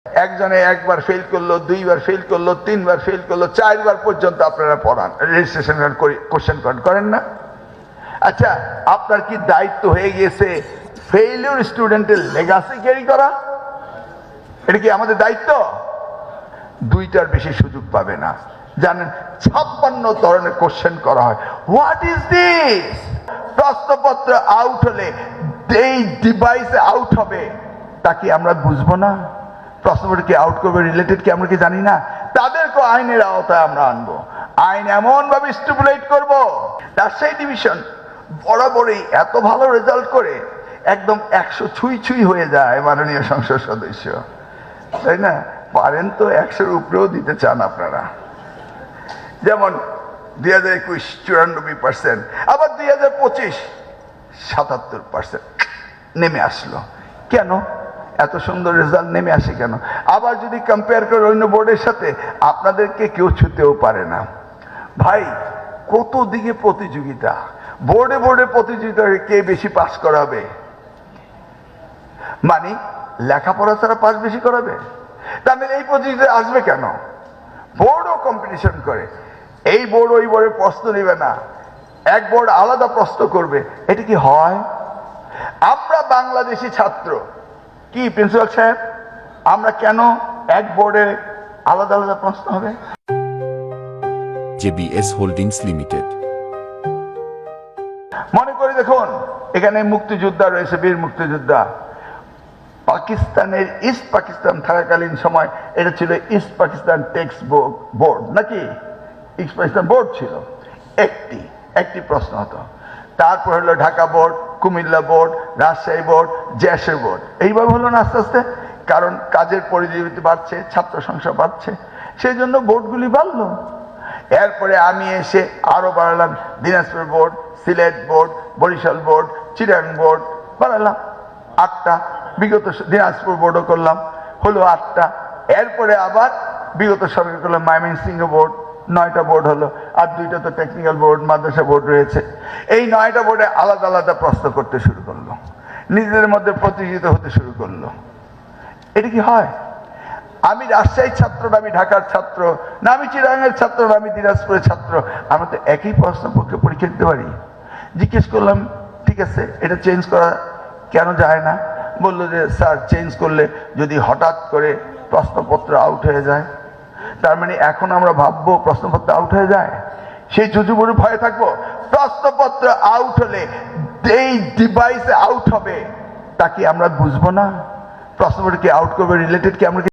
একজনে একবার ফেল করলো, দুইবার ফেল করলো, তিনবার ফেল করলো, চারবার পর্যন্ত আপনারা পড়ান, রেজিস্ট্রেশন কোশ্চেন করেন না? আচ্ছা, আপনার কি দায়িত্ব হয়ে গিয়েছে ফেইলিউর স্টুডেন্টের লেগাসি ক্যারি করা? এটা কি আমাদের দায়িত্ব? দুইটার বেশি সুযোগ পাবে না। জানেন 56 ধরনের কোশ্চেন করা হয়। What is this? প্রশ্নপত্র আউট হলে এই ডিভাইসে আউট হবে, তা কি আমরা বুঝবো না? প্রশ্নপত্র কি আউট করবে রিলেটেড কি আমরা কি জানি না? তাদেরকে আইনের আওতায় আমরা আনবো, আইন এমন ভাবে স্টিপুলেট করবো। রাজশাহী ডিভিশন বরাবরই এত ভালো রেজাল্ট করে একদম 100 ছুঁই হয়ে যায় মাননীয় সংসদ সদস্য, তাই না? পারেন তো 100-এর উপরেও দিতে চান আপনারা। যেমন 2021 94%, আবার 2025 77% নেমে আসলো। কেন এত সুন্দর রেজাল্ট নেমে আসে কেন? আবার যদি কম্পেয়ার করে অন্য বোর্ডের সাথে, আপনাদেরকে কেউ ছুতেও পারে না। ভাই, কত দিকে প্রতিযোগিতা, বোর্ডে প্রতিযোগিতা, কে বেশি পাস করাবে? মানে লেখাপড়া ছাড়া পাস বেশি করাবে? তাহলে এই প্রতিযোগিতা আসবে কেন? বোর্ডও কম্পিটিশন করে, এই বোর্ড ওই বোর্ডের প্রশ্ন নেবে না, এক বোর্ড আলাদা প্রশ্ন করবে। এটা কি হয়? আমরা বাংলাদেশি ছাত্র, কি প্রিন্সিপাল সাহেব, আমরা কেন এক বোর্ডে আলাদা আলাদা প্রশ্ন হবে? JBS holdings limited. মনে করে দেখুন, এখানে মুক্তিযোদ্ধা রয়েছে, বীর মুক্তিযোদ্ধা। পাকিস্তানের ইস্ট পাকিস্তান থাকাকালীন সময় এটা ছিল ইস্ট পাকিস্তান টেক্সট বোর্ড, নাকি ইস্ট পাকিস্তান বোর্ড ছিল। একটি প্রশ্ন হতো। তারপর হলো Dhaka board, Comilla board, Rajshahi board, Jessore board. এইভাবে হলো না আস্তে আস্তে, কারণ কাজের পরিধি বাড়ছে, ছাত্র সংখ্যা বাড়ছে, সেই জন্য বোর্ডগুলি বাড়লো। এরপরে আমি এসে আরো বাড়ালাম, Dinajpur board, Sylhet board, Barisal board, Chittagong board বাড়ালাম 8টা। বিগত দিনাজপুর বোর্ডও করলাম, হলো 8টা। এরপরে আবার বিগত সরকার করলাম ময়মনসিংহ বোর্ড, 9টা বোর্ড হলো। আর 2টা তো টেকনিক্যাল বোর্ড, মাদ্রাসা বোর্ড রয়েছে। এই 9টা বোর্ডে আলাদা আলাদা প্রশ্ন করতে শুরু করলো, নিজেদের মধ্যে প্রতিযোগিতা হতে শুরু করলো। এটা কি হয়? আমি রাজশাহীর ছাত্র না আমি ঢাকার ছাত্র, না আমি চিটাগাংয়ের ছাত্র না আমি দিনাজপুরের ছাত্র, আমরা তো একই প্রশ্নপত্রে পরীক্ষা দিতে পারি। জিজ্ঞেস করলাম, ঠিক আছে, এটা চেঞ্জ করা কেন যায় না? বললো যে স্যার, চেঞ্জ করলে যদি হঠাৎ করে প্রশ্নপত্র আউট হয়ে যায়, তার মানে এখন আমরা ভাববো প্রশ্নপত্র আউট হয়ে যায়, সেই জুজুবুরু ভয়ে থাকবো? প্রশ্নপত্র আউট হলে এই ডিভাইসে আউট হবে, তা কি আমরা বুঝবো না? প্রশ্নপত্র কি আউট করবে রিলেটেড কি আমরা